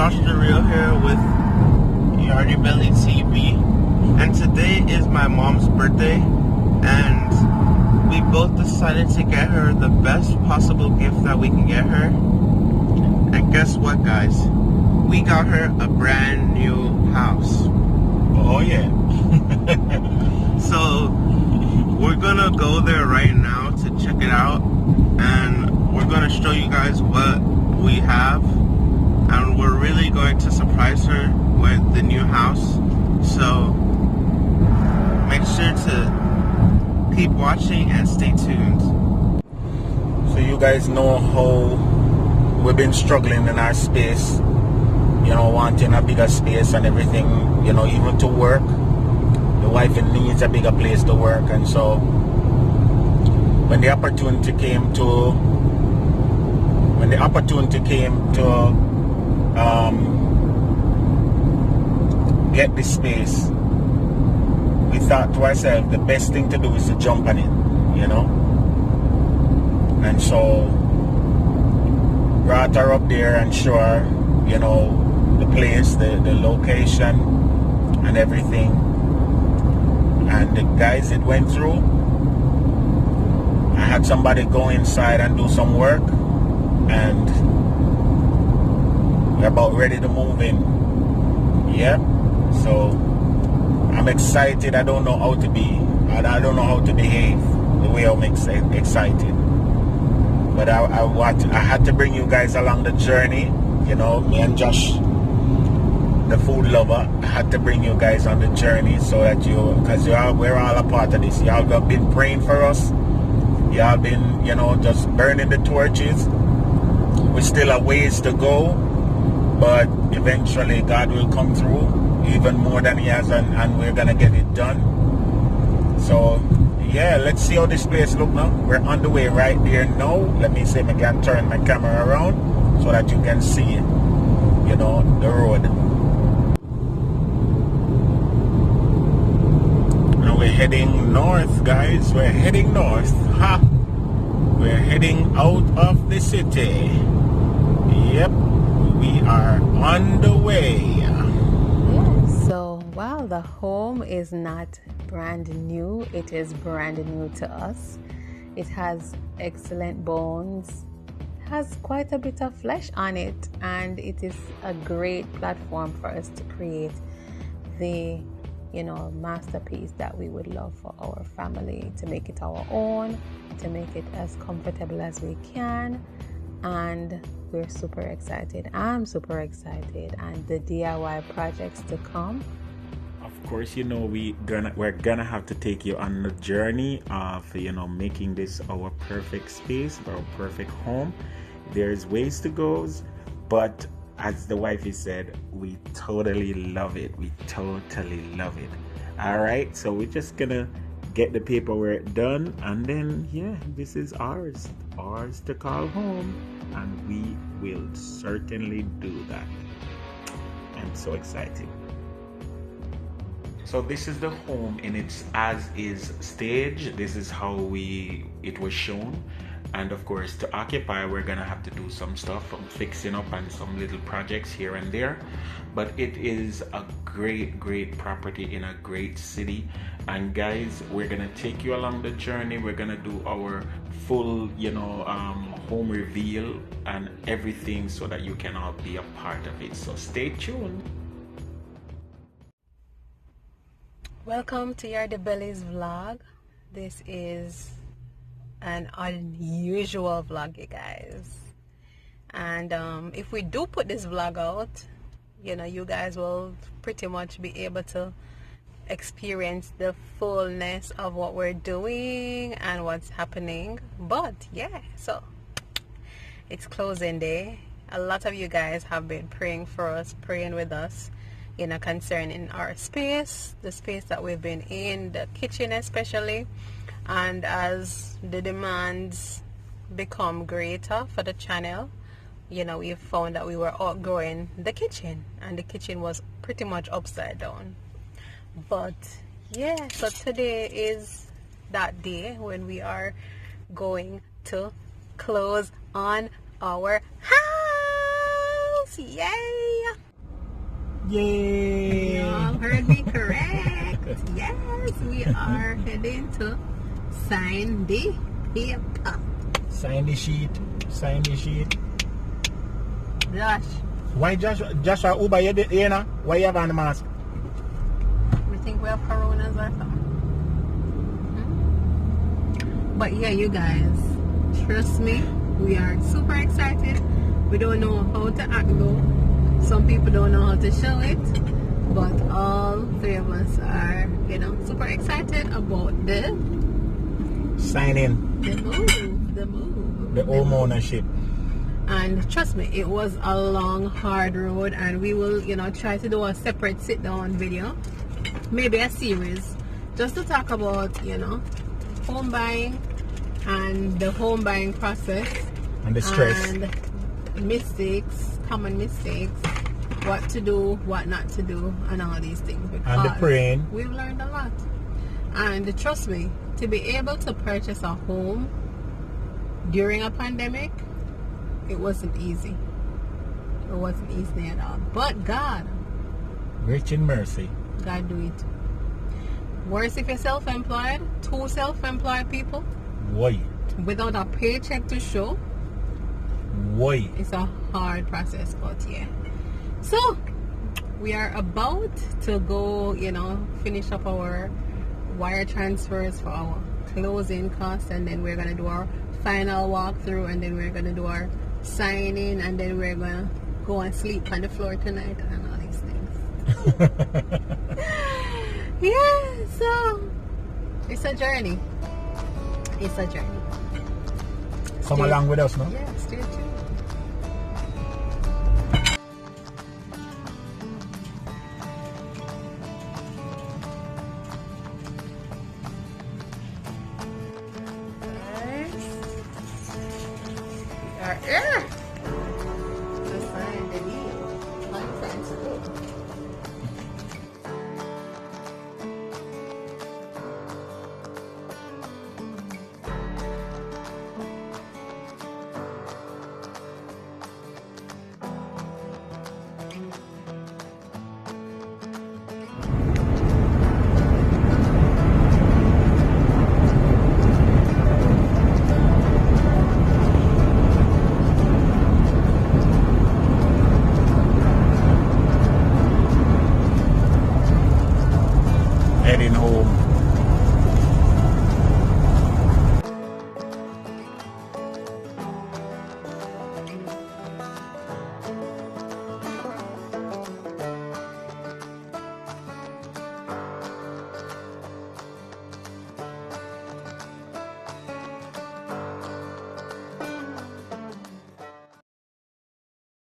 Josh the Real here with Yardy Belly TV, and today is my mom's birthday, and we both decided to get her the best possible gift that we can get her. And guess what, guys? We got her a brand new house. Oh yeah. So we're gonna go there right now to check it out, and we're gonna show you guys what we have, and we're really going to surprise her with the new house. So make sure to keep watching and stay tuned. So you guys know how we've been struggling in our space, you know, wanting a bigger space and everything, you know, even to work. The wife needs a bigger place to work, and so when the opportunity came to get this space, we thought to ourselves the best thing to do is to jump on it, you know. And so brought her up there and show her, you know, the place, the location and everything. And the guys, it went through. I had somebody go inside and do some work, and we're about ready to move in. Yep. So I'm excited. I don't know how to be. I don't know how to behave the way I'm excited. But I had to bring you guys along the journey. You know, me and Josh, the food lover, I had to bring you guys on the journey so that because we're all a part of this. Y'all have been praying for us. Y'all been, you know, just burning the torches. We still have ways to go, but eventually God will come through even more than He has, and we're gonna get it done. So yeah, let's see how this place look now. We're on the way right there now. Let me see if I can turn my camera around so that you can see, you know, the road. We're heading north, guys. We're heading north. Ha! We're heading out of the city. Yep, we are on the way. Yeah, so while the home is not brand new, it is brand new to us. It has excellent bones, has quite a bit of flesh on it, and it is a great platform for us to create the, you know, masterpiece that we would love for our family, to make it our own, to make it as comfortable as we can. And we're super excited. I'm super excited, and the DIY projects to come. Of course, you know, we're gonna have to take you on the journey of, you know, making this our perfect space, our perfect home. There's ways to go, but as the wifey said, we totally love it. We totally love it. All right, so we're just gonna get the paperwork done, and then yeah, this is ours to call home, and we will certainly do that. I'm so excited. So this is the home in its as is stage. This is how it was shown. And of course, to occupy, we're gonna have to do some stuff, from fixing up and some little projects here and there. But it is a great property in a great city. And guys, we're gonna take you along the journey. We're gonna do our full, you know, home reveal and everything, so that you can all be a part of it. So stay tuned. Welcome to Yardy Belly's vlog. This is an unusual vlog, you guys, and if we do put this vlog out, you know, you guys will pretty much be able to experience the fullness of what we're doing and what's happening. But yeah, so it's closing day. A lot of you guys have been praying for us, praying with us, you know, concerning our space, the space that we've been in, the kitchen especially. And as the demands become greater for the channel, you know, we found that we were outgrowing the kitchen, and the kitchen was pretty much upside down. But yeah, so today is that day when we are going to close on our house. Yay! Yay! You all heard me correct. Yes, we are heading to sign the paper. Sign the sheet. Sign the sheet. Josh, Why Joshua Uber you know? Why you have on the mask? we think we have coronas or something. But yeah, you guys, trust me, we are super excited. We don't know how to act though. Some people don't know how to show it. But all three of us are, you know, super excited about the Signing move. the home ownership. And trust me, it was a long, hard road, and we will, you know, try to do a separate sit-down video, maybe a series, just to talk about, you know, home buying and the home buying process And the stress. and mistakes, common mistakes, what to do, what not to do, and all these things. And the praying. We've learned a lot. And trust me, to be able to purchase a home during a pandemic, it wasn't easy. It wasn't easy at all. But God, Rich in mercy. God do it. Worse if you're self-employed, two self-employed people Why? without a paycheck to show, Why? it's a hard process, but yeah. So, we are about to go, you know, finish up our wire transfers for our closing costs, and then we're going to do our final walkthrough, and then we're going to do our signing, and then we're going to go and sleep on the floor tonight and all these things. Yeah, so it's a journey. It's a journey. Come along with us, no? Yeah, stay tuned. We are here.